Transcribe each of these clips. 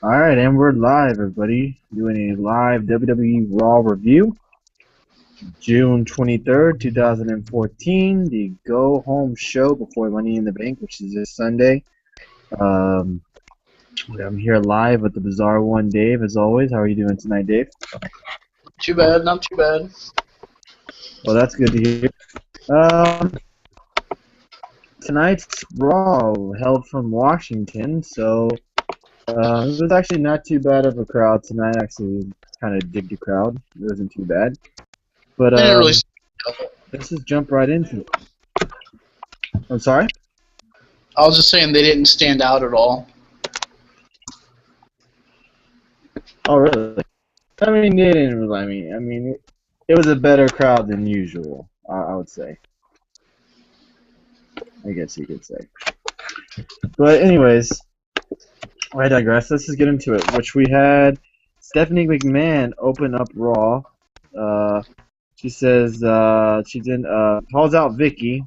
Alright, and we're live, everybody. Doing a live WWE Raw review. June 23rd, 2014. The go-home show before Money in the Bank, which is this Sunday. Um, I'm here live with the Bizarre One, Dave, as always. How are you doing tonight, Dave? Too bad, not too bad. Well, that's good to hear. Tonight's Raw held from Washington, so it was actually not too bad of a crowd tonight. Actually, kind of dig the crowd. It wasn't too bad. But They didn't really. let's just jump right into it. I'm sorry? I was just saying they didn't stand out at all. Oh, really? I mean, they didn't really. It was a better crowd than usual, I would say. I guess you could say. But anyways, I digress. Let's just get into it. Which we had Stephanie McMahon open up Raw. She says she didn't calls out Vickie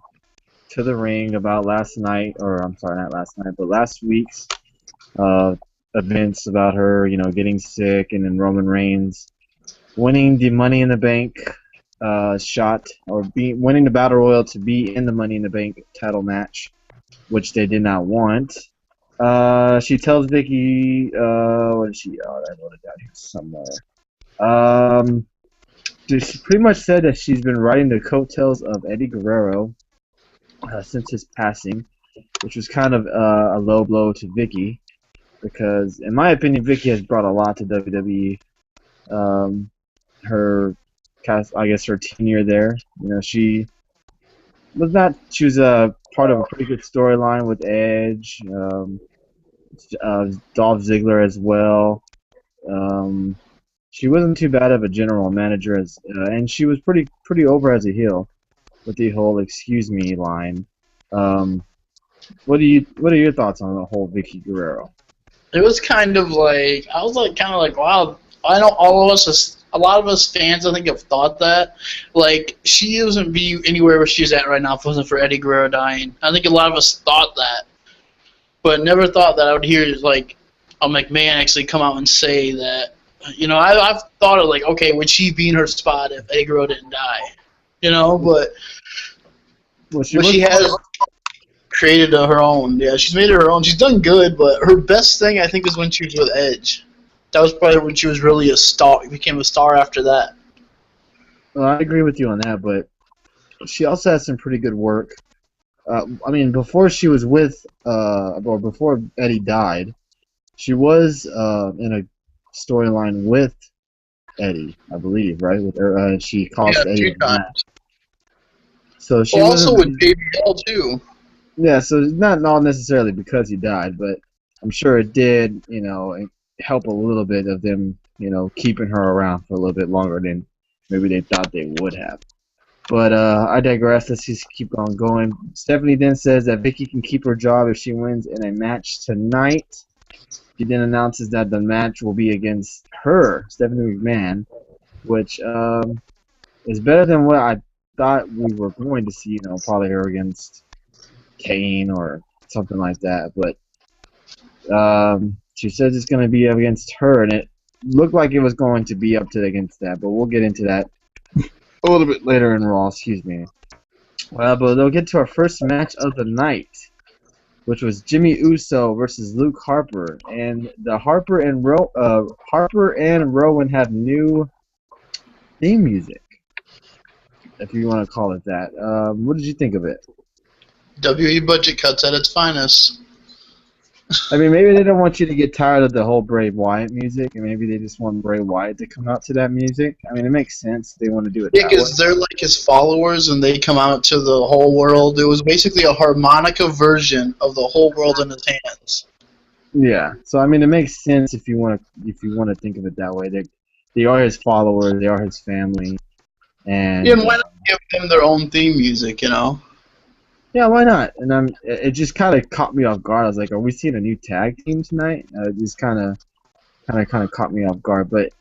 to the ring about last night, or I'm sorry, not last night, but last week's events about her, getting sick, and then Roman Reigns winning the Money in the Bank shot, or winning the Battle Royal to be in the Money in the Bank title match, which they did not want. She tells Vickie, what is she? Oh, I wrote it down here somewhere. She pretty much said that she's been riding the coattails of Eddie Guerrero since his passing, which was kind of a low blow to Vickie, because, in my opinion, Vickie has brought a lot to WWE. Her tenure there, she was a part of a pretty good storyline with Edge, Dolph Ziggler as well. She wasn't too bad of a general manager, and she was pretty over as a heel with the whole "excuse me" line. What are your thoughts on the whole Vickie Guerrero? It was kind of like wow. I know a lot of us fans, I think, have thought that. Like, she doesn't be anywhere where she's at right now if it wasn't for Eddie Guerrero dying. I think a lot of us thought that, but never thought that I would hear like a McMahon actually come out and say that. I've thought of like, okay, would she be in her spot if Eddie Guerrero didn't die? But she has created her own. Yeah, she's made it her own. She's done good, but her best thing, I think, is when she was with Edge. That was probably when she was really a star. Became a star after that. Well, I agree with you on that, but she also has some pretty good work. Before she was or before Eddie died, she was in a storyline with Eddie, I believe, right? With her, she cost Eddie. 2 times. So she also with JBL too. Yeah, so not necessarily because he died, but I'm sure it did, help a little bit of them, keeping her around for a little bit longer than maybe they thought they would have. But I digress. Let's just keep on going. Stephanie then says that Vickie can keep her job if she wins in a match tonight. She then announces that the match will be against her, Stephanie McMahon, which is better than what I thought we were going to see. Probably her against Kane or something like that. But she says it's going to be against her, and it looked like it was going to be against that. But we'll get into that a little bit later in Raw. Excuse me. But they'll get to our first match of the night, which was Jimmy Uso versus Luke Harper, and the Harper and Rowan have new theme music, if you want to call it that. What did you think of it? WWE budget cuts at its finest. Maybe they don't want you to get tired of the whole Bray Wyatt music, and maybe they just want Bray Wyatt to come out to that music. It makes sense. They want to do it that way. Because they're like his followers, and they come out to the whole world. It was basically a harmonica version of the whole world in his hands. Yeah. So it makes sense if you want to think of it that way. They are his followers. They are his family. And why not give them their own theme music? Yeah, why not? And it just kind of caught me off guard. I was like, "Are we seeing a new tag team tonight?" It just kind of caught me off guard. But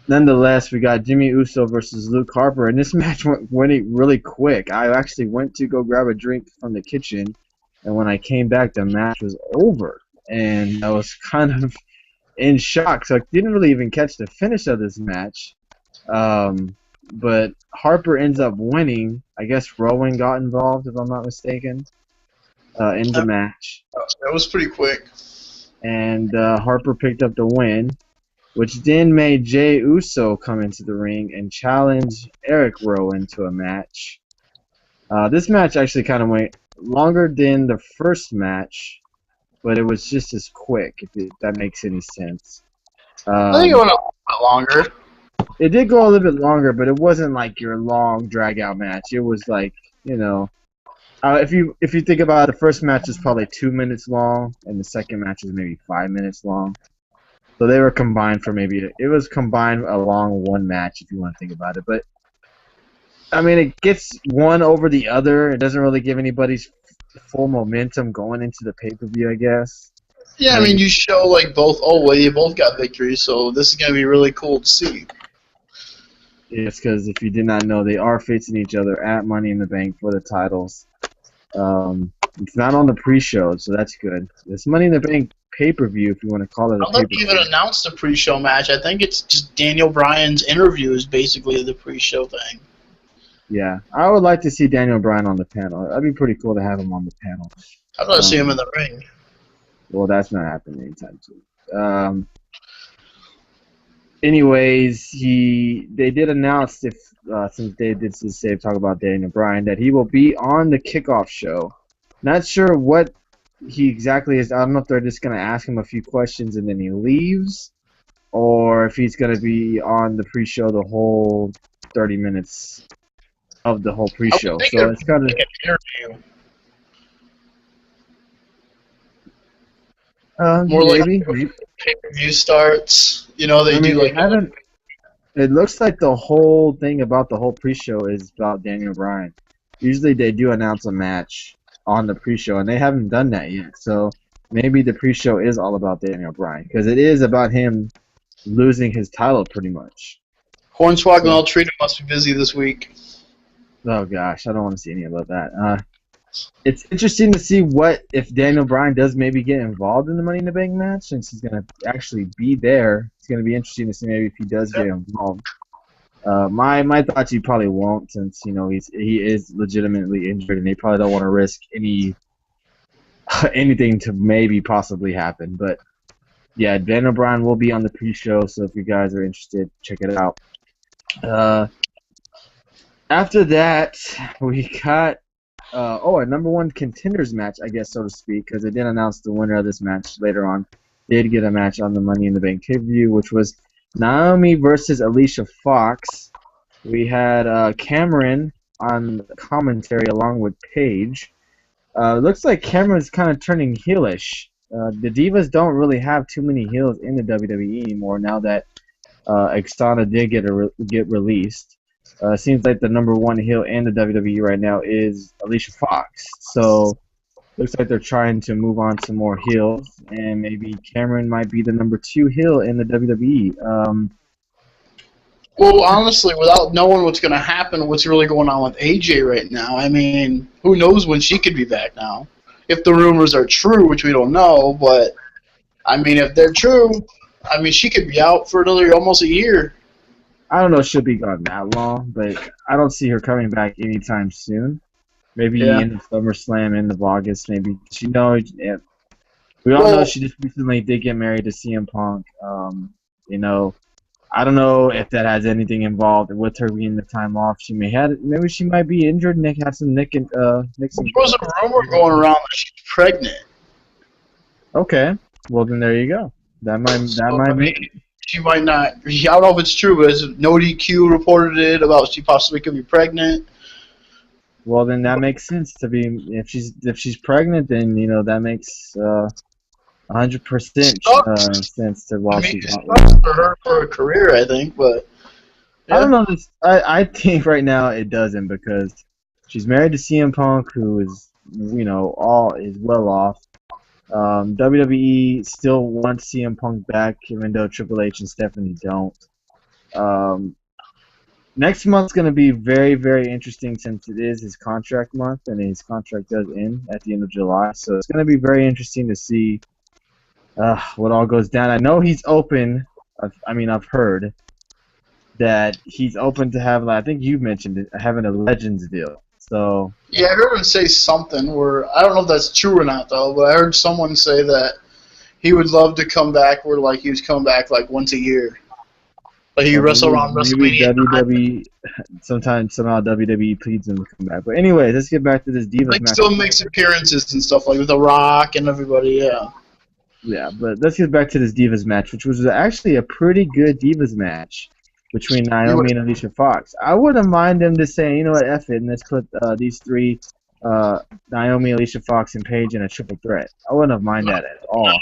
nonetheless, we got Jimmy Uso versus Luke Harper, and this match went really quick. I actually went to go grab a drink from the kitchen, and when I came back, the match was over, and I was kind of in shock, so I didn't really even catch the finish of this match. But Harper ends up winning. I guess Rowan got involved, if I'm not mistaken, in the match. That was pretty quick. And Harper picked up the win, which then made Jey Uso come into the ring and challenge Eric Rowan to a match. This match actually kind of went longer than the first match, but it was just as quick, if that makes any sense. I think it went a little bit longer. It did go a little bit longer, but it wasn't like your long drag-out match. It was like, you know, if you think about it, the first match is probably 2 minutes long, and the second match is maybe 5 minutes long. So they were combined for it was combined along one match, if you want to think about it. But I mean, it gets one over the other. It doesn't really give anybody's full momentum going into the pay-per-view, I guess. Yeah, I mean, you show like both. Oh, well, you both got victories, so this is gonna be really cool to see. Yes, because if you did not know, they are facing each other at Money in the Bank for the titles. It's not on the pre-show, so that's good. It's Money in the Bank pay-per-view, if you want to call it a I don't think pay-per-view. they even announced the pre-show match. I think it's just Daniel Bryan's interview is basically the pre-show thing. Yeah, I would like to see Daniel Bryan on the panel. That'd be pretty cool to have him on the panel. I'd love to see him in the ring. Well, that's not happening anytime soon. Anyways, they did announce, since Dave did say talk about Daniel Bryan, that he will be on the kickoff show. Not sure what he exactly is. I don't know if they're just going to ask him a few questions and then he leaves, or if he's going to be on the pre-show the whole 30 minutes of the whole pre-show. So it's kind of interview. more maybe. like Pay-per-view starts. You know, they do like. It looks like the whole thing about the whole pre-show is about Daniel Bryan. Usually they do announce a match on the pre-show, and they haven't done that yet. So maybe the pre-show is all about Daniel Bryan, because it is about him losing his title pretty much. Hornswoggle and Altrita must be busy this week. Oh gosh, I don't want to see any about that. It's interesting to see if Daniel Bryan does maybe get involved in the Money in the Bank match, since he's going to actually be there. It's going to be interesting to see maybe if he does get involved. My thoughts, he probably won't, since he is legitimately injured, and they probably don't want to risk anything to maybe possibly happen. But yeah, Daniel Bryan will be on the pre-show, so if you guys are interested, check it out. After that, we got a number one contenders match, I guess, so to speak, because they did announce the winner of this match later on. They did get a match on the Money in the Bank pay-per-view, which was Naomi versus Alicia Fox. We had Cameron on commentary along with Paige. Looks like Cameron's kind of turning heelish. The Divas don't really have too many heels in the WWE anymore now that Xana did get released. Seems like the number one heel in the WWE right now is Alicia Fox. So looks like they're trying to move on to more heels, and maybe Cameron might be the number 2 heel in the WWE. Well, honestly, without knowing what's going to happen, what's really going on with AJ right now, I mean, who knows when she could be back now? If the rumors are true, which we don't know, but, I mean, if they're true, I mean, she could be out for almost a year. I don't know if she'll be gone that long, but I don't see her coming back anytime soon. Maybe in the SummerSlam, end of August, maybe. We all know she just recently did get married to CM Punk. I don't know if that has anything involved with her getting the time off. Maybe she might be injured. Nick had some There was a rumor going around that she's pregnant. Okay, well then there you go. That might make. She might not. I don't know if it's true, but No DQ reported it about she possibly could be pregnant. Well, then that makes sense to be. If she's pregnant, then that makes 100% sense to why she's not. For her for her career, I think, but I don't know. I think right now it doesn't, because she's married to CM Punk, who is is well off. WWE still wants CM Punk back, even though Triple H and Stephanie don't. Next month's going to be very, very interesting, since it is his contract month, and his contract does end at the end of July. So it's going to be very interesting to see what all goes down. I know he's open. I've heard that he's open to have. I think you mentioned it, having a Legends deal. So Yeah, I heard him say something where I don't know if that's true or not though, but I heard someone say that he would love to come back where like he was coming back like once a year. Like he wrestled around maybe WrestleMania. WWE somehow WWE pleads him to come back. But anyway, let's get back to this Divas Like match. still makes appearances and stuff like with The Rock and everybody. Yeah. Yeah, but let's get back to this Divas match, which was actually a pretty good Divas match between Naomi and Alicia Fox. I wouldn't mind them just saying, you know what, F it, and let's put these three, Naomi, Alicia Fox, and Paige in a triple threat. I wouldn't have mind that at all.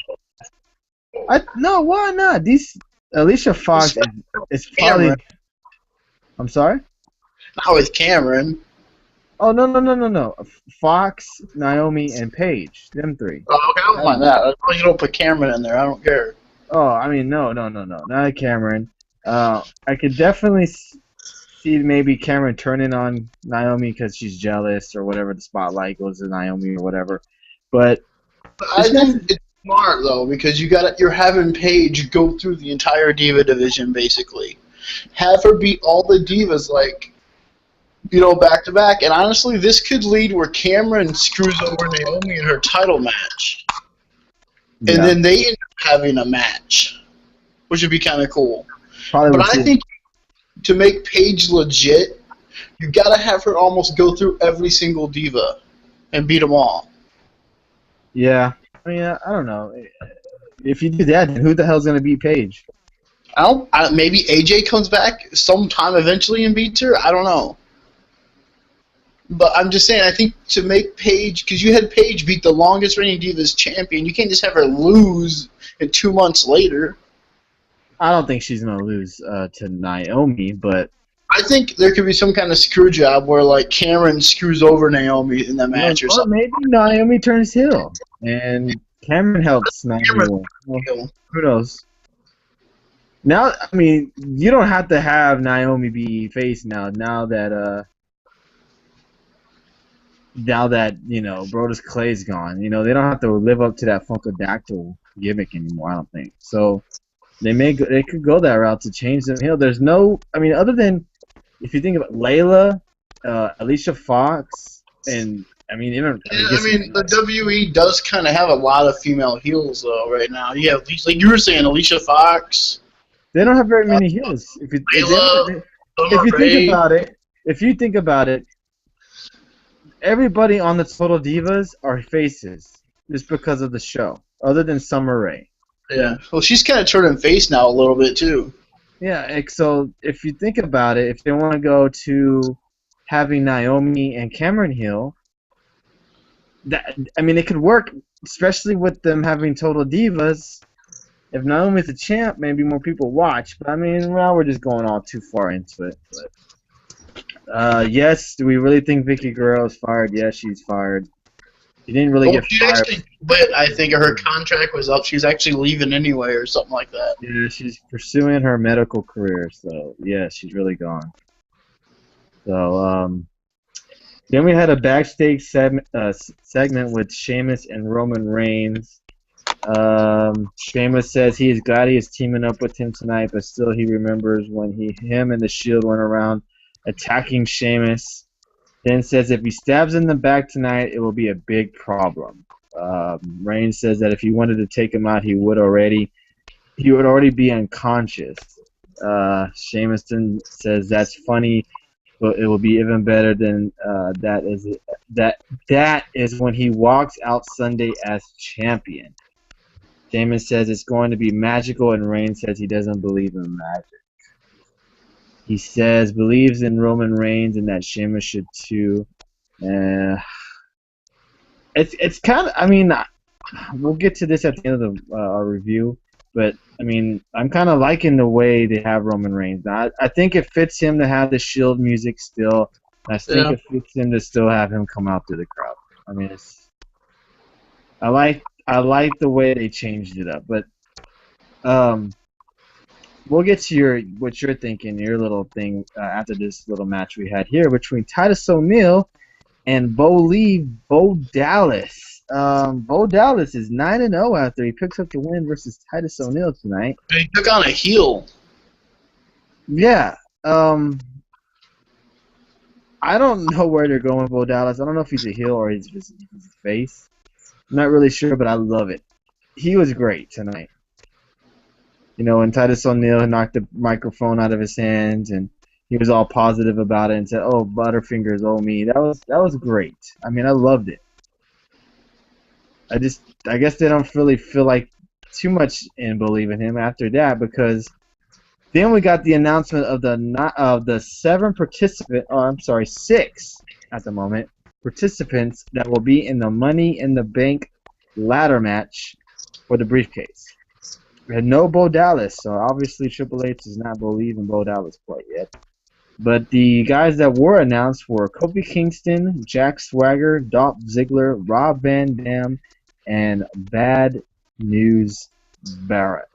No, why not? These Alicia Fox is probably. Cameron. I'm sorry? Not with Cameron. Oh, no. Fox, Naomi, and Paige. Them three. Oh, okay, I don't mind that. As long as you don't put Cameron in there, I don't care. Oh, I mean, no. Not Cameron. I could definitely see maybe Cameron turning on Naomi because she's jealous or whatever. The spotlight goes to Naomi or whatever. But I think it's smart though because you're having Paige go through the entire Diva division basically. Have her beat all the divas like, back to back. And honestly, this could lead where Cameron screws over Naomi in her title match, and then they end up having a match, which would be kind of cool. But I think to make Paige legit, you gotta have her almost go through every single diva and beat them all. Yeah, I mean, I don't know. If you do that, then who the hell's gonna beat Paige? Maybe AJ comes back sometime eventually and beats her. I don't know. But I'm just saying, I think to make Paige, because you had Paige beat the longest reigning Divas champion, you can't just have her lose and 2 months later. I don't think she's gonna lose to Naomi, but I think there could be some kind of screw job where like Cameron screws over Naomi in that match or something. Maybe Naomi turns heel and Cameron helps Naomi win. Well, who knows? Now, I mean, you don't have to have Naomi be face now. Now that Brodus Clay's gone, they don't have to live up to that Funkadactyl gimmick anymore. I don't think so. They could go that route to change them heel. There's no, I mean, other than if you think about Layla, Alicia Fox, and I mean even. The WWE does kind of have a lot of female heels though right now. You have like you were saying, Alicia Fox. They don't have very many heels. If you think about it, everybody on the Total Divas are faces just because of the show, other than Summer Rae. Yeah. Well, she's kind of turning face now a little bit too. Yeah. So if you think about it, if they want to go to having Naomi and Cameron heel, it could work, especially with them having Total Divas. If Naomi's the champ, maybe more people watch. But I mean, now we're just going all too far into it. But, yes, do we really think Vickie Guerrero is fired? Yes, she's fired. She didn't really get fired. But I think her contract was up. She's actually leaving anyway or something like that. Yeah, she's pursuing her medical career. So, yeah, she's really gone. So, then we had a backstage segment with Sheamus and Roman Reigns. Sheamus says he is glad he is teaming up with him tonight, but still he remembers when him and the Shield went around attacking Sheamus. Then says if he stabs in the back tonight, it will be a big problem. Reigns says that if he wanted to take him out, he would already be unconscious. Sheamus then says that's funny, but it will be even better than that is when he walks out Sunday as champion. Sheamus says it's going to be magical, and Reigns says he doesn't believe in magic. He says believes in Roman Reigns and that Sheamus should too. It's kind of, I mean, we'll get to this at the end of our review, but I mean, I'm kind of liking the way they have Roman Reigns. Now, I think it fits him to have the Shield music still. I think it fits him to still have him come out to the crowd. I mean, I like the way they changed it up, but we'll get to what you're thinking, your little thing after this little match we had here between Titus O'Neil and Bo Dallas. Bo Dallas is 9-0 after he picks up the win versus Titus O'Neil tonight. He took on a heel. Yeah. I don't know where they're going with Bo Dallas. I don't know if he's a heel or he's just a face. I'm not really sure, but I love it. He was great tonight. You know, when Titus O'Neil knocked the microphone out of his hands and he was all positive about it and said, "Oh, Butterfingers, oh me." That was great. I mean, I loved it. I guess they don't really feel like too much in believing him after that, because then we got the announcement of the 6 at the moment participants that will be in the Money in the Bank ladder match for the briefcase. We had no Bo Dallas, so obviously Triple H does not believe in Bo Dallas quite yet. But the guys that were announced were Kofi Kingston, Jack Swagger, Dolph Ziggler, Rob Van Dam, and Bad News Barrett.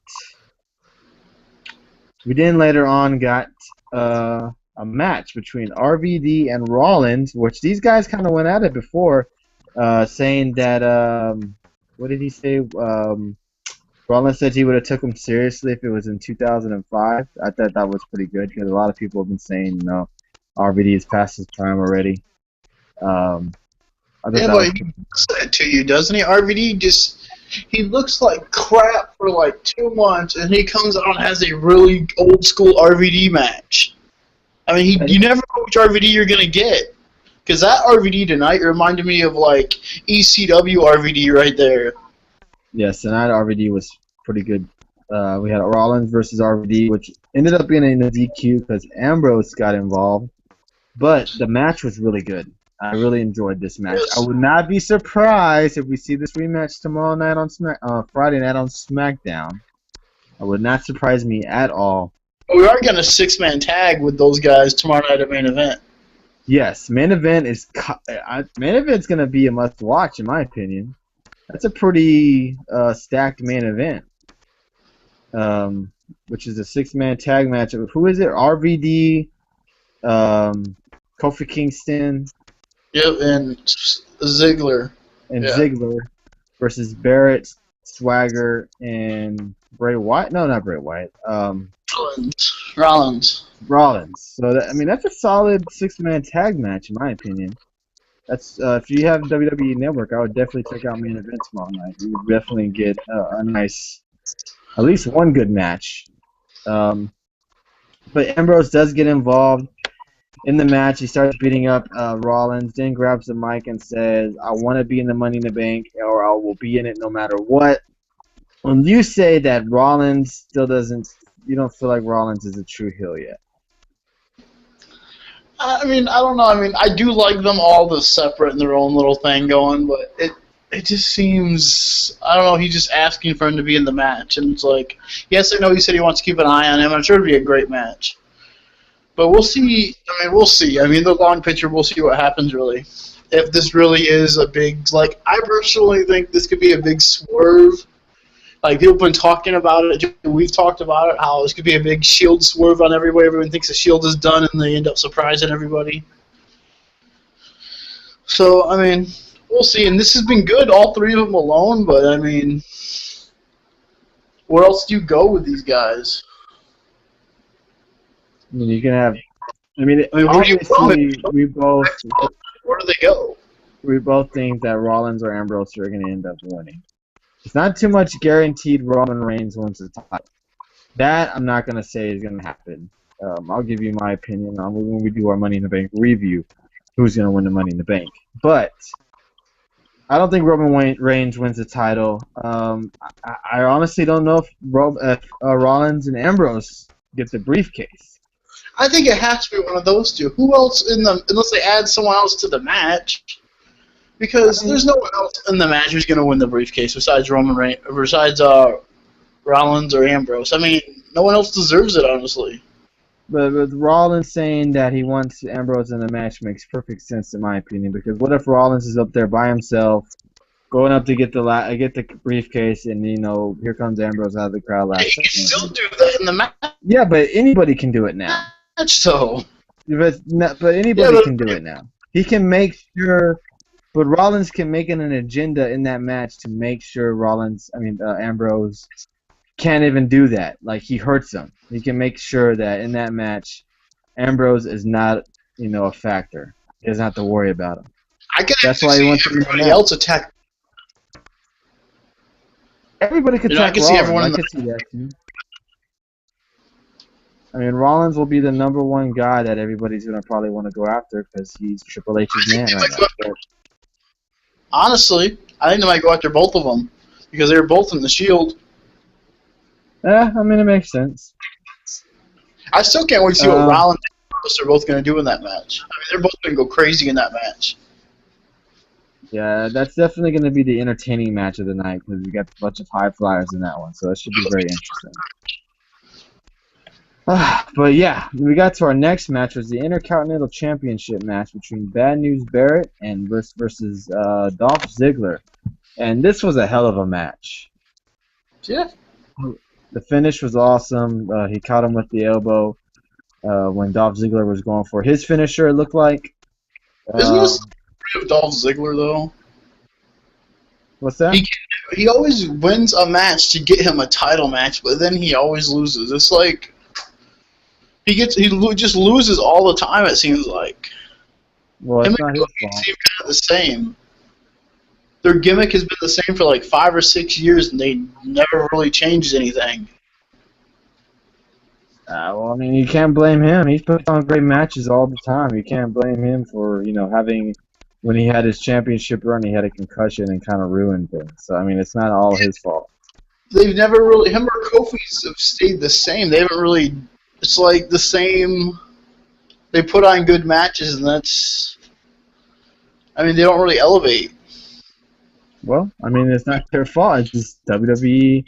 We then later on got a match between RVD and Rollins, which these guys kind of went at it before, saying that, what did he say? Rollins said he would have took him seriously if it was in 2005. I thought that was pretty good because a lot of people have been saying, you know, RVD is past his prime already. Yeah, but he looks that to you, doesn't he? RVD he looks like crap for like 2 months, and he comes out and has a really old school RVD match. I mean, you never know which RVD you're gonna get, because that RVD tonight reminded me of like ECW RVD right there. Yes, tonight RVD was pretty good. We had Rollins versus RVD, which ended up being in a DQ because Ambrose got involved. But the match was really good. I really enjoyed this match. I would not be surprised if we see this rematch tomorrow night on Friday night on SmackDown. It would not surprise me at all. We are getting a 6-man tag with those guys tomorrow night at main event. Yes, main event's gonna be a must-watch in my opinion. That's a pretty stacked main event, which is a 6-man tag match. Who is it? RVD, Kofi Kingston. Yep, and Ziggler. Ziggler versus Barrett, Swagger, and Bray Wyatt. No, not Bray Wyatt. Rollins. So that's a solid 6-man tag match in my opinion. That's if you have WWE Network, I would definitely check out main event tomorrow night. You would definitely get a nice, at least one good match. But Ambrose does get involved in the match. He starts beating up Rollins, then grabs the mic and says, "I want to be in the Money in the Bank, or I will be in it no matter what." When you say that Rollins still doesn't, you don't feel like Rollins is a true heel yet. I mean, I don't know. I mean, I do like them all separate in their own little thing going, but it just seems, I don't know, he's just asking for him to be in the match. And it's like, yes, I know he said he wants to keep an eye on him. I'm sure it'll be a great match. But we'll see. I mean, we'll see. I mean, the long picture, we'll see what happens, really. If this really is a big, like, I personally think this could be a big swerve. Like, people have been talking about it. We've talked about it, how this could be a big Shield swerve on everywhere. Everyone thinks the Shield is done, and they end up surprising everybody. So, I mean, we'll see. And this has been good, all 3 of them alone, but, I mean, where else do you go with these guys? I mean, you can have. I mean, where do you go? we both. Where do they go? We both think that Rollins or Ambrose are going to end up winning. It's not too much guaranteed Roman Reigns wins the title. That I'm not going to say is going to happen. I'll give you my opinion on when we do our Money in the Bank review, who's going to win the Money in the Bank. But I don't think Roman Reigns wins the title. I honestly don't know if Rollins and Ambrose get the briefcase. I think it has to be one of those two. Who else unless they add someone else to the match? Because there's no one else in the match who's going to win the briefcase besides Rollins or Ambrose. I mean, no one else deserves it, honestly. But with Rollins saying that he wants Ambrose in the match makes perfect sense in my opinion. Because what if Rollins is up there by himself, going up to get the briefcase, and here comes Ambrose out of the crowd last second. He can still do that in the match. Yeah, but anybody can do it now. So. But anybody can do it now. He can make sure But Rollins can make it an agenda in that match to make sure Ambrose can't even do that. Like, he hurts him. He can make sure that in that match, Ambrose is not, a factor. He doesn't have to worry about him. That's why he wants everybody else attack. Everybody could attack Rollins. I could see that too. I mean, Rollins will be the #1 guy that everybody's gonna probably want to go after because he's Triple H's man right now. Honestly, I think they might go after both of them because they're both in the Shield. Yeah, I mean, it makes sense. I still can't wait to see what Rollins and Ambrose are both going to do in that match. I mean, they're both going to go crazy in that match. Yeah, that's definitely going to be the entertaining match of the night because we got a bunch of high flyers in that one, so that should be very interesting. But yeah, we got to our next match, was the Intercontinental Championship match between Bad News Barrett and versus Dolph Ziggler, and this was a hell of a match. Yeah. The finish was awesome. He caught him with the elbow when Dolph Ziggler was going for his finisher, it looked like. Isn't this Dolph Ziggler, though? What's that? He always wins a match to get him a title match, but then he always loses. It's like he just loses all the time, it seems like. Well, it's not his fault. Seem kind of the same. Their gimmick has been the same for like 5 or 6 years, and they never really changed anything. Well, I mean, you can't blame him. He's put on great matches all the time. You can't blame him for, having, when he had his championship run, he had a concussion and kind of ruined things. So, I mean, it's not all his fault. They've never really, him or Kofi's have stayed the same. They haven't really, it's like the same, they put on good matches, and that's, I mean, they don't really elevate. Well, I mean, it's not their fault. It's just WWE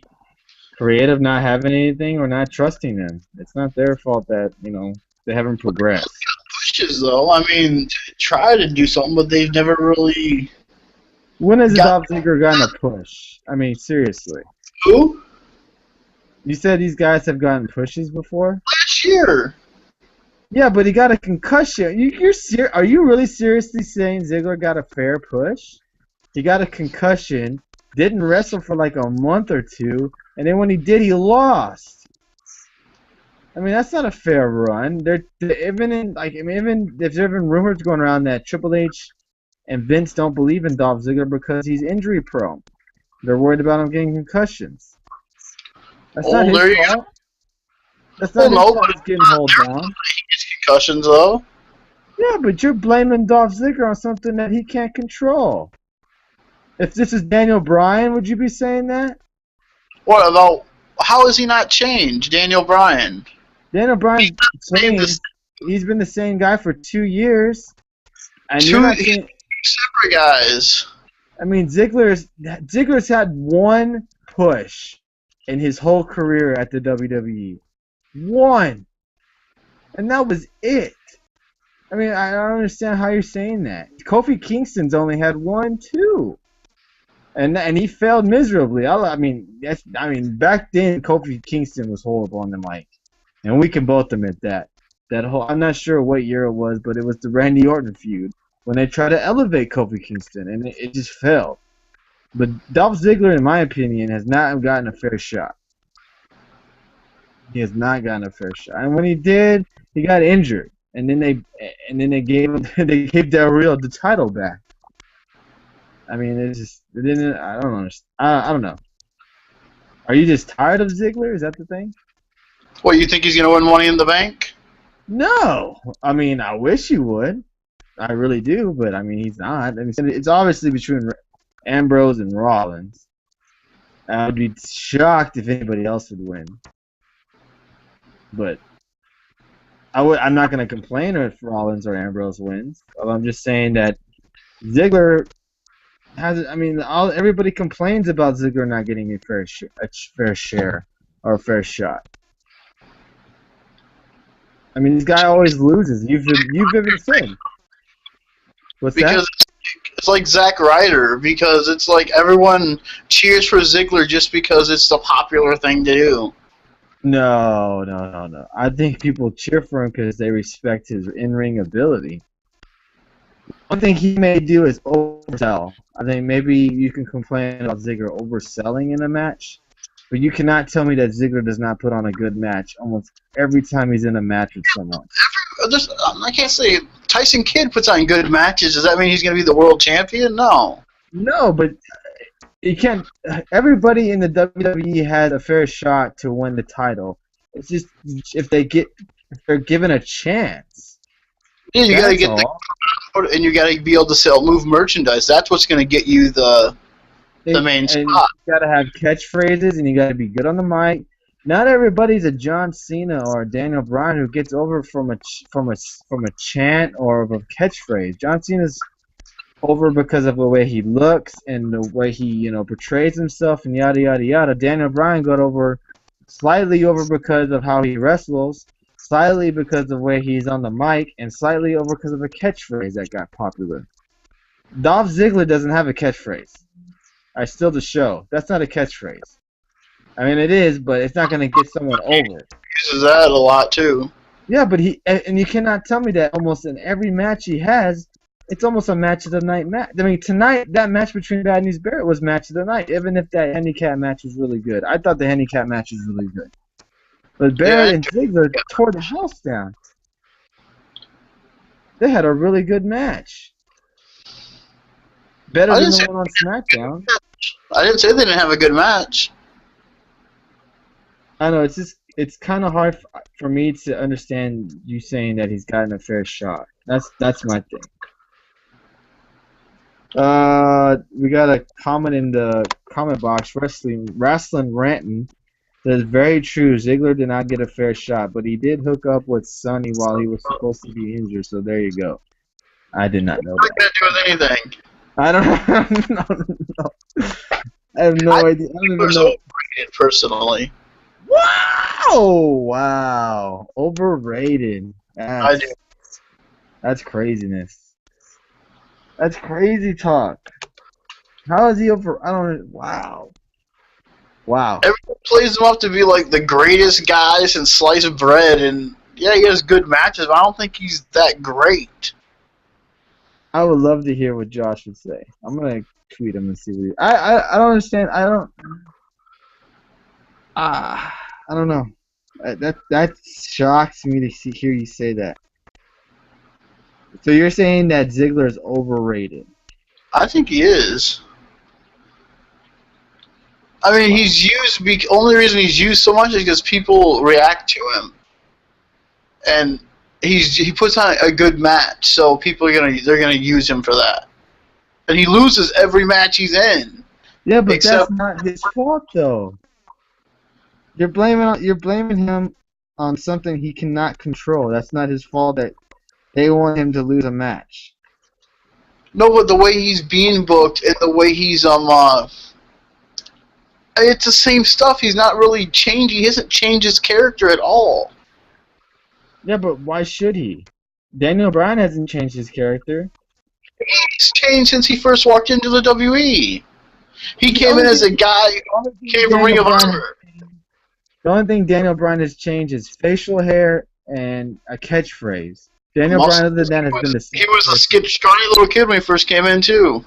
creative not having anything or not trusting them. It's not their fault that, they haven't progressed. Pushes, though. I mean, try to do something, but they've never really... When has Dolph Ziggler gotten a push? I mean, seriously. Who? You said these guys have gotten pushes before? Last year. Yeah, but he got a concussion. Are you really seriously saying Ziggler got a fair push? He got a concussion, didn't wrestle for like a month or two, and then when he did, he lost. I mean, that's not a fair run. Even if there have been rumors going around that Triple H and Vince don't believe in Dolph Ziggler because he's injury prone. They're worried about him getting concussions. That's not his fault. That's not his fault. He's getting held down. He gets concussions, though. Yeah, but you're blaming Dolph Ziggler on something that he can't control. If this is Daniel Bryan, would you be saying that? What about, how has he not changed, Daniel Bryan? Daniel Bryan's changed. He's been the same guy for 2 years. And separate guys. I mean, Ziggler's had one push in his whole career at the WWE. One. And that was it. I mean, I don't understand how you're saying that. Kofi Kingston's only had one, too. And he failed miserably. I mean, back then Kofi Kingston was horrible on the mic, and we can both admit that. I'm not sure what year it was, but it was the Randy Orton feud when they tried to elevate Kofi Kingston, and it just failed. But Dolph Ziggler, in my opinion, has not gotten a fair shot. He has not gotten a fair shot, and when he did, he got injured, and then they gave Del Rio the title back. I mean, I don't understand. I don't know. Are you just tired of Ziggler? Is that the thing? What, you think he's going to win Money in the Bank? No. I mean, I wish he would. I really do, but I mean, he's not. I mean, it's obviously between Ambrose and Rollins. I would be shocked if anybody else would win. But I'm not going to complain if Rollins or Ambrose wins. I'm just saying that Ziggler everybody complains about Ziggler not getting a fair share or a fair shot. I mean, this guy always loses. You've even said. What's that? It's like Zack Ryder, because it's like everyone cheers for Ziggler just because it's the popular thing to do. No. I think people cheer for him because they respect his in-ring ability. One thing he may do is oversell. I think maybe you can complain about Ziggler overselling in a match, but you cannot tell me that Ziggler does not put on a good match almost every time he's in a match with someone. I can't say Tyson Kidd puts on good matches. Does that mean he's going to be the world champion? No. No, but you can't. Everybody in the WWE has a fair shot to win the title. It's just if they're given a chance. Yeah, you got to get and you got to be able to move merchandise. That's what's going to get you the main spot. You got to have catchphrases, and you got to be good on the mic. Not everybody's a John Cena or a Daniel Bryan who gets over from a chant or a catchphrase. John Cena's over because of the way he looks and the way he portrays himself and yada yada yada. Daniel Bryan got slightly over because of how he wrestles, slightly because of the way he's on the mic, and slightly over because of a catchphrase that got popular. Dolph Ziggler doesn't have a catchphrase. I steal the show. That's not a catchphrase. I mean, it is, but it's not going to get someone over. He uses that a lot, too. Yeah, but and you cannot tell me that almost in every match he has, it's almost a match of the night match. I mean, tonight, that match between Bad News Barrett was match of the night, even if that handicap match was really good. I thought the handicap match was really good. But Barrett and Ziggler tore the house down. They had a really good match. Better than the one on SmackDown. I didn't say they didn't have a good match. I know, it's kind of hard for me to understand you saying that he's gotten a fair shot. That's my thing. We got a comment in the comment box. Wrestling Ranton says, very true. Ziggler did not get a fair shot, but he did hook up with Sonny while he was supposed to be injured. So there you go. I did not know that. What does that do with anything? I don't know. I have no idea. I don't even know. Overrated, personally. Wow. Overrated. I do. That's craziness. That's crazy talk. How is he over? I don't know. Wow. Everyone plays him up to be like the greatest guy since sliced bread, and yeah, he has good matches, but I don't think he's that great. I would love to hear what Josh would say. I'm gonna tweet him and see what I don't understand. I don't know. That shocks me to hear you say that. So you're saying that Ziggler is overrated? I think he is. I mean, he's used. Only reason he's used so much is because people react to him, and he puts on a good match, so people they're gonna use him for that. And he loses every match he's in. Yeah, but that's not his fault, though. You're blaming him on something he cannot control. That's not his fault that they want him to lose a match. No, but the way he's being booked and the way he's it's the same stuff. He's not really changing. He hasn't changed his character at all. Yeah, but why should he? Daniel Bryan hasn't changed his character. He's changed since he first walked into the WWE. He came in as a guy who came from Ring of Honor. The only thing Daniel Bryan has changed is facial hair and a catchphrase. Daniel Bryan, other than that, has been the same. He was a scrawny little kid when he first came in, too.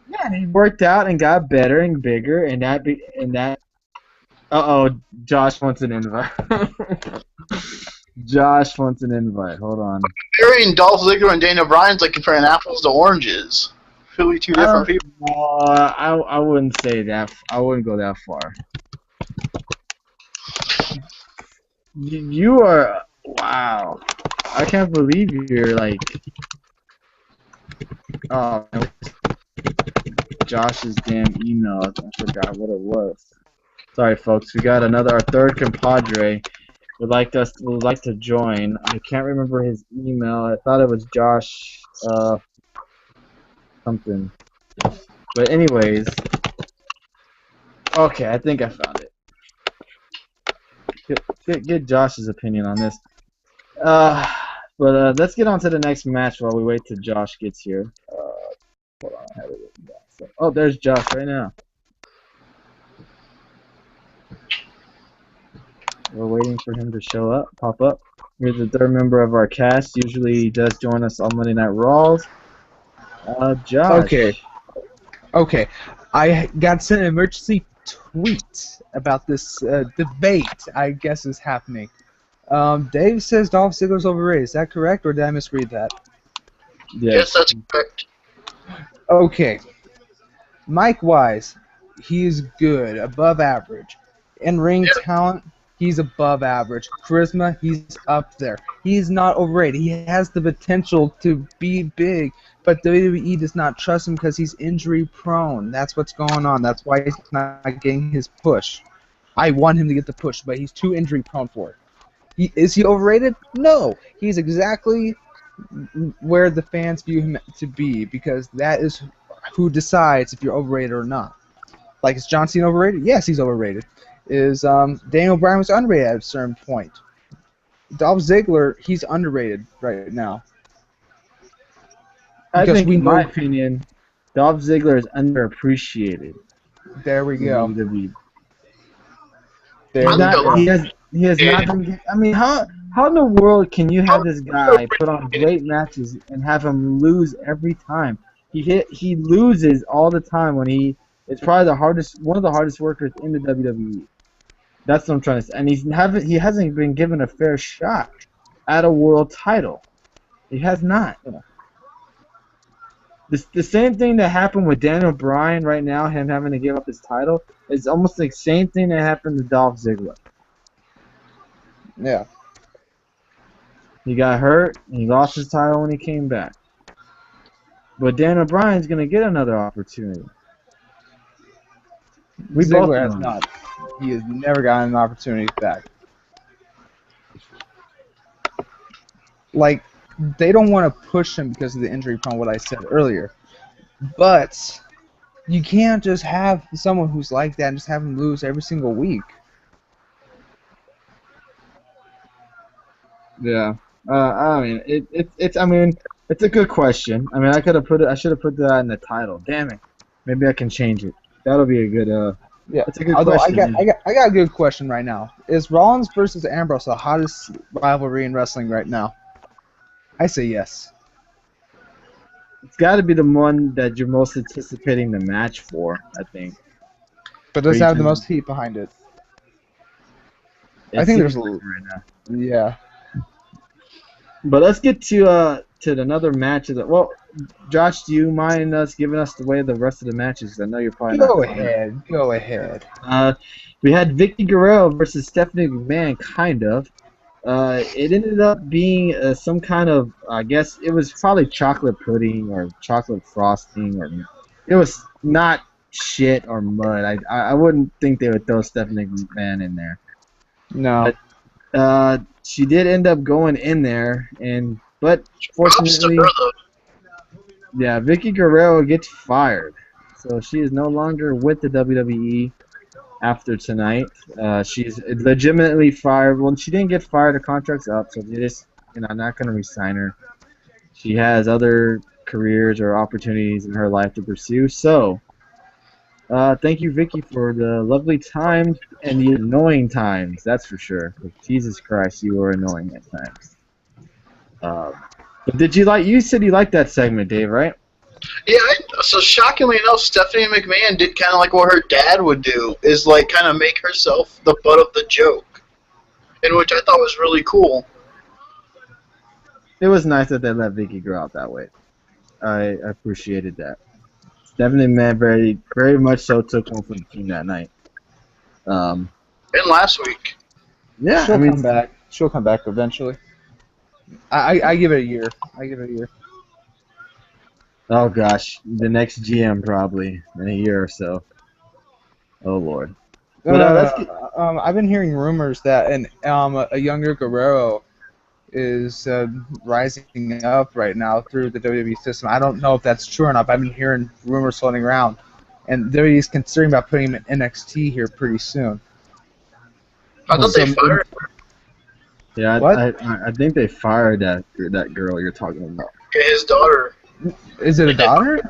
Yeah, and he worked out and got better and bigger, and that. Josh wants an invite. Josh wants an invite. Hold on. Comparing Dolph Ziggler and Daniel Bryan's like comparing apples to oranges. Really two different people. I wouldn't say that. I wouldn't go that far. You are... Wow. I can't believe you're like... Oh, Josh's damn email. I forgot what it was. Sorry, folks. We got our third compadre. Would like to join. I can't remember his email. I thought it was Josh something. But anyways, okay, I think I found it. Get Josh's opinion on this. But let's get on to the next match while we wait till Josh gets here. Hold on, I have it written down. Oh, there's Josh right now. We're waiting for him to pop up. Here's the third member of our cast. Usually he does join us on Monday Night Raws. Josh. Okay. Okay. I got sent an emergency tweet about this debate, I guess, is happening. Dave says Dolph Ziggler's overrated. Is that correct, or did I misread that? Yes, Yes. that's correct. Okay. Mike Wise, he's good, above average. In-ring Yeah. talent, he's above average. Charisma, he's up there. He's not overrated. He has the potential to be big, but WWE does not trust him because he's injury prone. That's what's going on. That's why he's not getting his push. I want him to get the push, but he's too injury prone for it. Is he overrated? No. He's exactly where the fans view him to be, because that is who decides if you're overrated or not. Like, is John Cena overrated? Yes, he's overrated. Is Daniel Bryan was underrated at a certain point. Dolph Ziggler, he's underrated right now. I Because think, we in my know. opinion, Dolph Ziggler is underappreciated There we in go. WWE. There He's we not. go. He has not been. I mean, how in the world can you have this guy put on great matches and have him lose every time? He loses all the time when he. It's probably one of the hardest workers in the WWE. That's what I'm trying to say. And he hasn't been given a fair shot at a world title. He has not. The same thing that happened with Daniel Bryan right now, him having to give up his title, is almost the same thing that happened to Dolph Ziggler. Yeah. He got hurt, and he lost his title when he came back. But Daniel Bryan's going to get another opportunity. We both Ziggler has know. not. He has never gotten an opportunity back. Like, they don't want to push him because of the injury prone, what I said earlier. But you can't just have someone who's like that and just have him lose every single week. Yeah. I mean, it's a good question. I mean, I should have put that in the title. Damn it. Maybe I can change it. That'll be a good. Yeah. That's a good Although question. I got a good question right now. Is Rollins versus Ambrose the hottest rivalry in wrestling right now? I say yes. It's got to be the one that you're most anticipating the match for, I think. But does For it have each the of most heat behind it? I It think there's seems a like it right now. yeah. But let's get to another match of the. Well, Josh, do you mind us giving us the way of the rest of the matches? 'Cause I know you're probably not. Go ahead. Go ahead. We had Vickie Guerrero versus Stephanie McMahon, kind of. It ended up being some kind of, I guess it was probably chocolate pudding or chocolate frosting, or it was not shit or mud. I wouldn't think they would throw Stephanie McMahon in there. No. But she did end up going in there, but Props to fortunately, her, though. yeah, Vickie Guerrero gets fired, so she is no longer with the WWE after tonight. She's legitimately fired. Well, she didn't get fired. Her contract's up, so they just, not going to re-sign her. She has other careers or opportunities in her life to pursue. So, thank you, Vicky, for the lovely times and the annoying times. That's for sure. Jesus Christ, you were annoying at times. But did you like? You said you liked that segment, Dave, right? Yeah, so shockingly enough, Stephanie McMahon did kind of like what her dad would do, is like kind of make herself the butt of the joke, and which I thought was really cool. It was nice that they let Vicky grow out that way. I appreciated that. Stephanie McMahon very, very much so took one for the team that night. And last week. Yeah, She'll come back. She'll come back eventually. I give it a year. I give it a year. Oh gosh, the next GM probably in a year or so. Oh Lord. But let's get. I've been hearing rumors that a younger Guerrero is rising up right now through the WWE system. I don't know if that's true or not, but I've been hearing rumors floating around, and WWE is considering about putting him in NXT here pretty soon. I thought they fired her. Yeah, What? I think they fired that girl you're talking about. His daughter. Is it a daughter?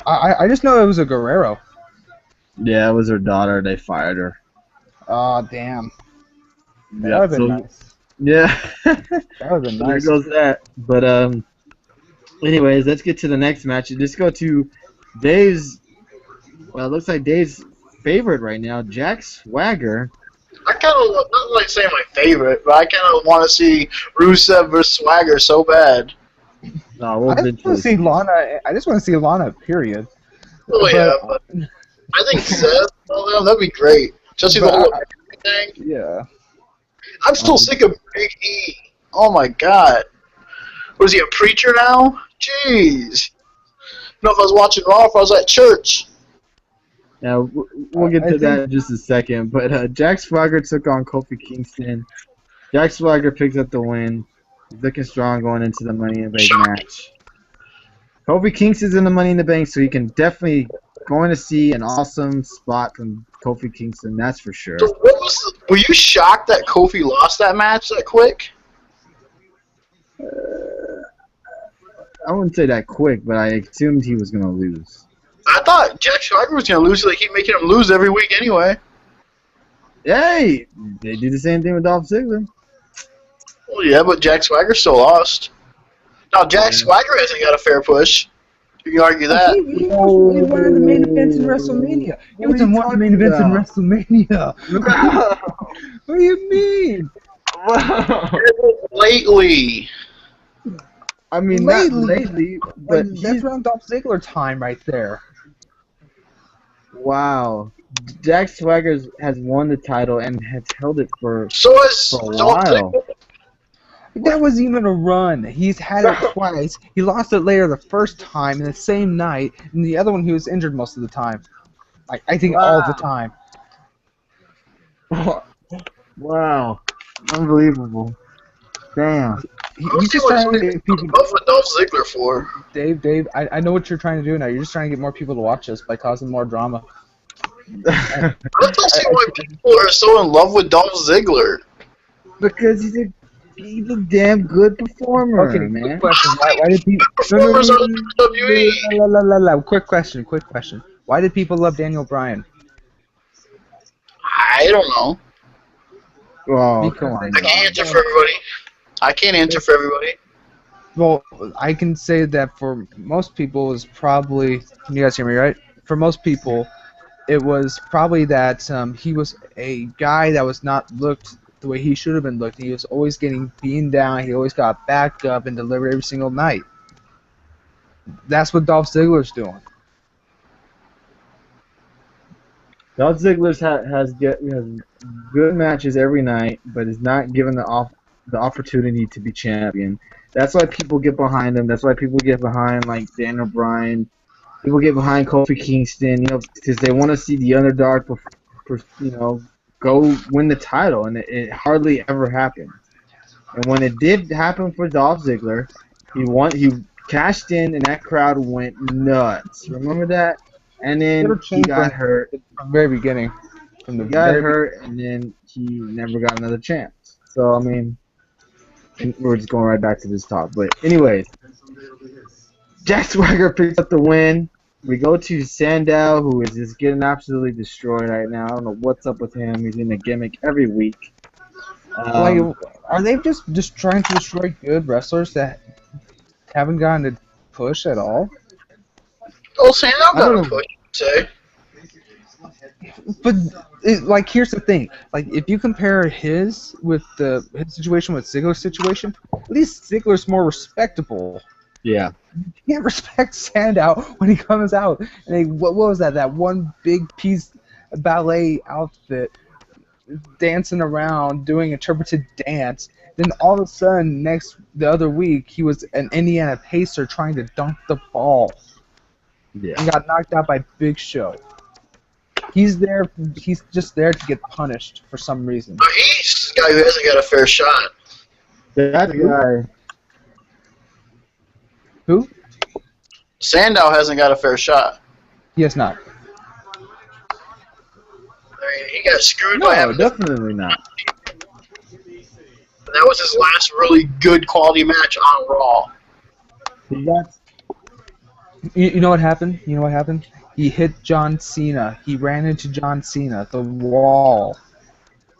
I just know it was a Guerrero. Yeah, it was her daughter. They fired her. Oh, damn. That Yeah, would have been nice. Yeah. That would have been So nice. there goes that. But Anyways, let's get to the next match. Let's go to Dave's. Well, it looks like Dave's favorite right now, Jack Swagger. I kind of not like saying my favorite, but I kind of want to see Rusev versus Swagger so bad. No, we'll I just want eventually to see Lana. I just want to see Lana. Period. Oh yeah, but I think Seth, that'd be great. Just see the whole thing. Yeah. I'm still sick of Big E. Oh my god. Was he a preacher now? Jeez. You know, if I was watching Raw, if I was at church. Yeah, we'll get to that in just a second. But Jack Swagger took on Kofi Kingston. Jack Swagger picked up the win. He's looking strong going into the Money in the Bank match. Kofi Kingston's in the Money in the Bank, so you can definitely going to see an awesome spot from Kofi Kingston. That's for sure. So were you shocked that Kofi lost that match that quick? I wouldn't say that quick, but I assumed he was going to lose. I thought Jack Swagger was going to lose, so they keep making him lose every week anyway. Hey, they do the same thing with Dolph Ziggler. Well, yeah, but Jack Swagger still lost. Now, Jack Swagger hasn't got a fair push. You can argue that. He was one of the main events in WrestleMania. He was in one of the main events in WrestleMania. What do you mean? Lately. I mean, not lately, but that's around Dolph Ziggler time right there. Wow. Jack Swagger has won the title and has held it for So a while. That wasn't even a run. He's had it twice. He lost it later the first time in the same night, and the other one he was injured most of the time. Like I think all the time. Wow. Unbelievable. Damn. He's just trying to get people. What's with Dolph Ziggler for? Dave, I know what you're trying to do now. You're just trying to get more people to watch us by causing more drama. I don't see why people are so in love with Dolph Ziggler. Because he's a damn good performer, Okay, man. quick question. Why did people? Performers are the WWE. Quick question. Why did people love Daniel Bryan? I don't know. Oh, come on. I can't answer for everybody. Well, I can say that for most people is probably. Can you guys hear me right? For most people, it was probably that he was a guy that was not looked the way he should have been looked. He was always getting beaten down. He always got backed up and delivered every single night. That's what Dolph Ziggler's doing. Dolph Ziggler has good matches every night, but is not given the opportunity to be champion. That's why people get behind him. That's why people get behind like Daniel Bryan. People get behind Kofi Kingston, because they want to see the underdog, go win the title, and it hardly ever happened. And when it did happen for Dolph Ziggler, he cashed in, and that crowd went nuts. Remember that? And then he got hurt from the very beginning. He got hurt, and then he never got another chance. So I mean, we're just going right back to this talk. But anyways, Jack Swagger picks up the win. We go to Sandow, who is just getting absolutely destroyed right now. I don't know what's up with him. He's in a gimmick every week. Are they just trying to destroy good wrestlers that haven't gotten a push at all? Oh, Sandow got a push, say. But here's the thing: if you compare his situation with Ziggler's situation, at least Ziggler's more respectable. Yeah. You can't respect Sandow when he comes out and what was that? That one big piece ballet outfit, dancing around, doing interpreted dance. Then all of a sudden, the other week, he was an Indiana Pacer trying to dunk the ball. Yeah. And got knocked out by Big Show. He's there. He's just there to get punished for some reason. But he's the guy who hasn't got a fair shot. That guy. Who? Sandow hasn't got a fair shot. He has not. I mean, he got screwed by having definitely not. That was his last really good quality match on Raw. You know what happened? He hit John Cena. He ran into John Cena. The wall.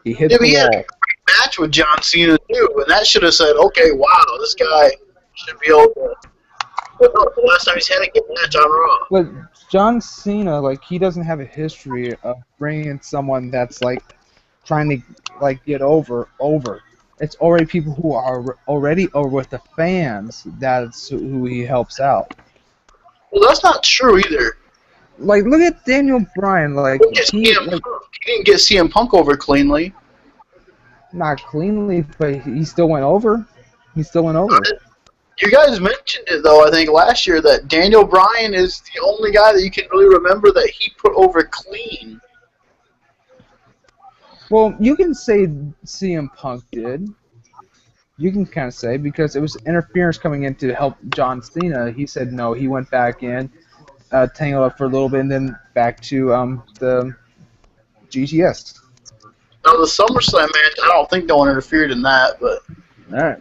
He hit the He had a wall. great match with John Cena too, and that should have said, okay, wow, this guy should be able to The last time he's had a good match on Raw. But John Cena, like, he doesn't have a history of bringing someone that's like trying to like get over. It's already people who are already over with the fans. That's who he helps out. Well, that's not true either. Like, look at Daniel Bryan. Like, He didn't get CM Punk over cleanly. Not cleanly, but he still went over. He still went over. You guys mentioned it, though, I think, last year, that Daniel Bryan is the only guy that you can really remember that he put over clean. Well, you can say CM Punk did. You can kind of say, because it was interference coming in to help John Cena. He said no. He went back in, tangled up for a little bit, and then back to the GTS. Now, the SummerSlam match, I don't think no one interfered in that, but... Alright.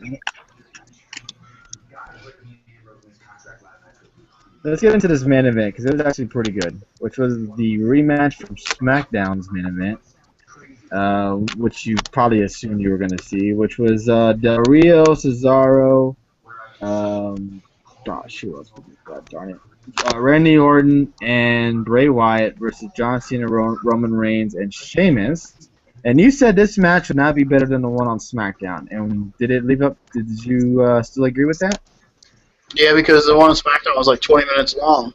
Let's get into this main event, because it was actually pretty good, which was the rematch from SmackDown's main event, which you probably assumed you were going to see, which was Del Rio, Cesaro, gosh, who else? God darn it. Randy Orton and Bray Wyatt versus John Cena, Roman Reigns, and Sheamus. And you said this match would not be better than the one on SmackDown. And did it leave up? Did you still agree with that? Yeah, because the one on SmackDown was like 20 minutes long.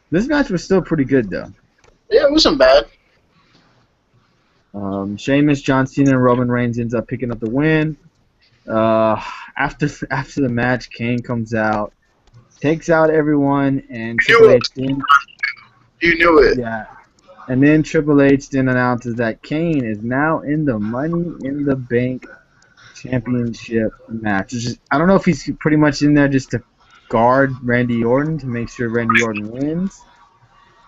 This match was still pretty good, though. Yeah, it wasn't bad. Sheamus, John Cena, and Roman Reigns ends up picking up the win. After the match, Kane comes out, takes out everyone, and Triple H then... You knew it. Yeah. And then Triple H then announces that Kane is now in the Money in the Bank Championship match. I don't know if he's pretty much in there just to guard Randy Orton to make sure Randy Orton wins,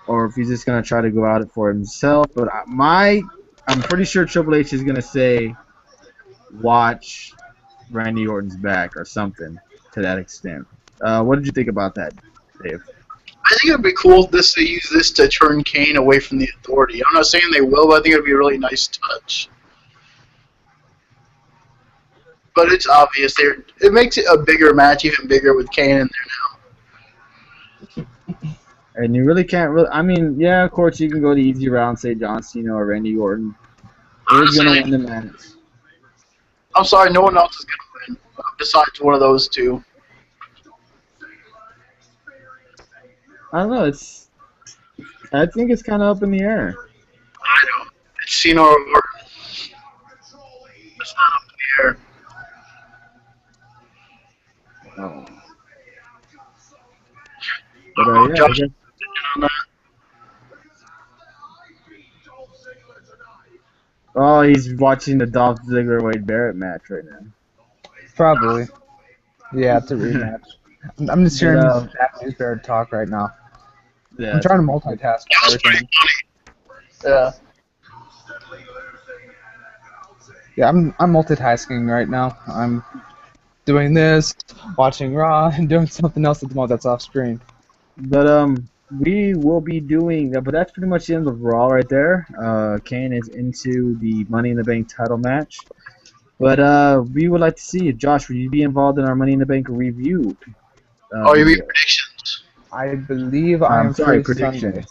or if he's just going to try to go out it for himself. But I'm pretty sure Triple H is going to say, watch Randy Orton's back or something to that extent. What did you think about that, Dave? I think it would be cool to use this to turn Kane away from the Authority. I'm not saying they will, but I think it would be a really nice touch. But it's obvious. It makes it a bigger match, even bigger with Kane in there now. And you really can't I mean, yeah, of course you can go the easy route and say John Cena or Randy Orton. Who's going to win the match? I'm sorry, no one else is going to win besides one of those two. I don't know. I think it's kind of up in the air. I know. It's Cena or Orton. It's not up in the air. Oh. But yeah, Josh, on that. Oh, he's watching the Dolph Ziggler Wade Barrett match right now. Probably. Yeah, it's a rematch. I'm just hearing Japanese Barrett talk right now. Yeah, I'm trying to multitask everything. Yeah. Yeah, I'm multitasking right now. I'm doing this, watching Raw, and doing something else at the moment that's off screen. But we will be doing. But that's pretty much the end of Raw right there. Kane is into the Money in the Bank title match. But we would like to see, Josh, will you be involved in our Money in the Bank review? You mean predictions? I believe I am free predictions. Sunday.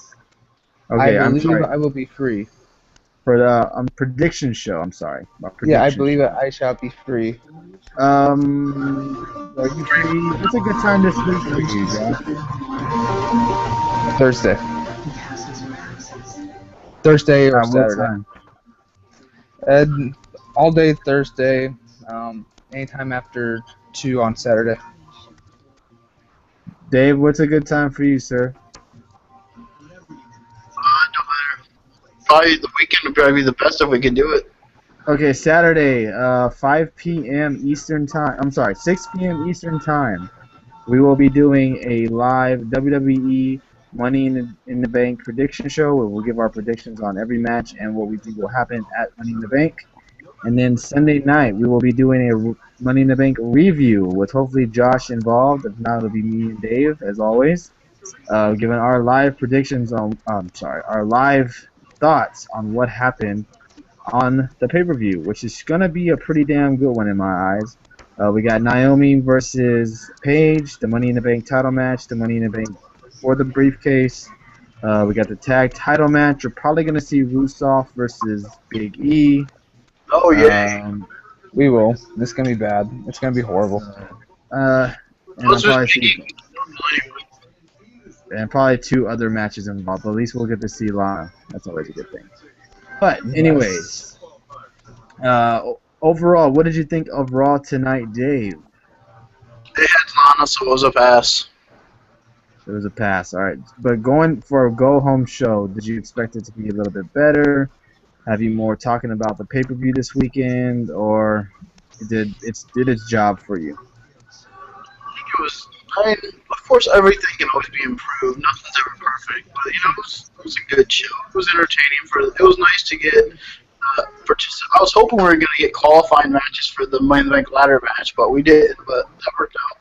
Okay, I I'm believe sorry. I will be free. For the prediction show, I'm sorry. Yeah, I believe I shall be free. Are you free? What's a good time this week for you, Josh? Thursday. Thursday or What Saturday. time? And all day Thursday, anytime after 2 on Saturday. Dave, what's a good time for you, sir? No matter. Probably the weekend would probably be the best if we can do it. Okay, Saturday, 5 p.m. Eastern Time. I'm sorry, 6 p.m. Eastern Time. We will be doing a live WWE Money in the Bank prediction show where we'll give our predictions on every match and what we think will happen at Money in the Bank. And then Sunday night, we will be doing a Money in the Bank review with hopefully Josh involved. If not, it'll be me and Dave, as always, giving our live predictions on, our live thoughts on what happened on the pay-per-view, which is going to be a pretty damn good one in my eyes. We got Naomi versus Paige, the Money in the Bank title match, the Money in the Bank for the briefcase. We got the tag title match. You're probably going to see Rusev versus Big E. Oh yeah. We will. It's gonna be bad. It's gonna be horrible. And I'll probably see, and probably 2 other matches involved. But at least we'll get to see Lana. That's always a good thing. But anyways, overall, what did you think of Raw tonight, Dave? They had Lana, so it was a pass. It was a pass. All right, but going for a go-home show, did you expect it to be a little bit better? Have you more talking about the pay-per-view this weekend, or did its job for you? I think it was. I mean, of course, everything can always be improved. Nothing's ever perfect, but you know, it was a good show. It was entertaining. It was nice to get. I was hoping we were going to get qualifying matches for the Money in the Bank ladder match, but we did. But that worked out.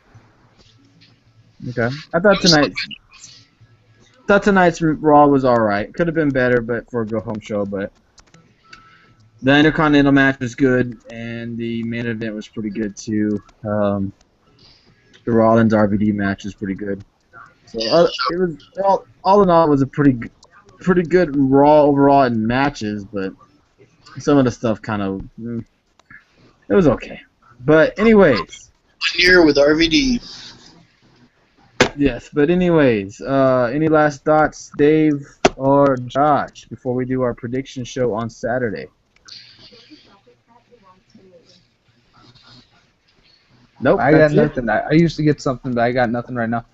Okay, I thought tonight's Raw was all right. Could have been better, but for a go-home show, but. The Intercontinental match was good, and the main event was pretty good too. The Rollins RVD match was pretty good. So it was all in all, it was a pretty good Raw overall in matches, but some of the stuff kind of it was okay. But anyways, 1 year with RVD. yes. But anyways, any last thoughts, Dave or Josh, before we do our prediction show on Saturday? Nope. I got nothing. I used to get something, but I got nothing right now.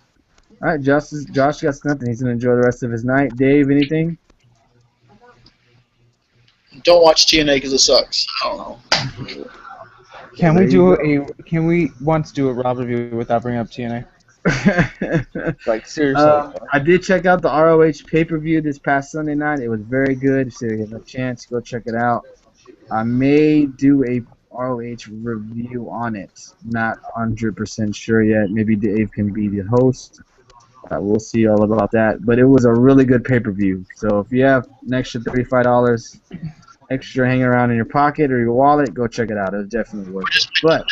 All right, Josh got nothing. He's gonna enjoy the rest of his night. Dave, anything? Don't watch TNA because it sucks. I don't know. Can we once do a Raw review without bringing up TNA? Like seriously. I did check out the ROH pay-per-view this past Sunday night. It was very good. So if you have a chance, go check it out. I may do a ROH review on it. Not 100% sure yet. Maybe Dave can be the host. We'll see all about that. But it was a really good pay-per-view. So if you have an extra $35 extra hanging around in your pocket or your wallet, go check it out. It'll definitely work. But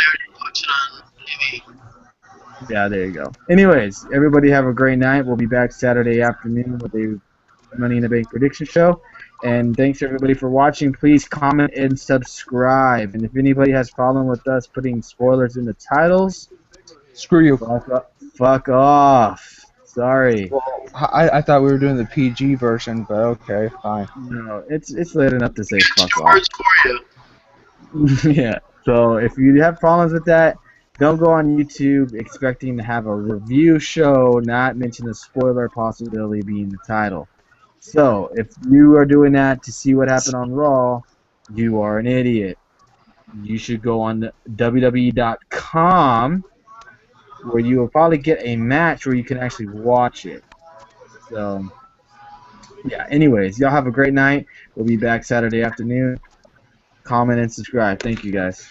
yeah, there you go. Anyways, everybody have a great night. We'll be back Saturday afternoon with a Money in the Bank prediction show. And thanks everybody for watching. Please comment and subscribe. And if anybody has problem with us putting spoilers in the titles, Screw you. Fuck off. Sorry. Well, I thought we were doing the PG version, but okay, fine. No, it's late enough to say fuck Two off. words for you. Yeah. So if you have problems with that, don't go on YouTube expecting to have a review show not mention the spoiler possibility being the title. So if you are doing that to see what happened on Raw, you are an idiot. You should go on WWE.com where you will probably get a match where you can actually watch it. So, yeah, anyways, y'all have a great night. We'll be back Saturday afternoon. Comment and subscribe. Thank you, guys.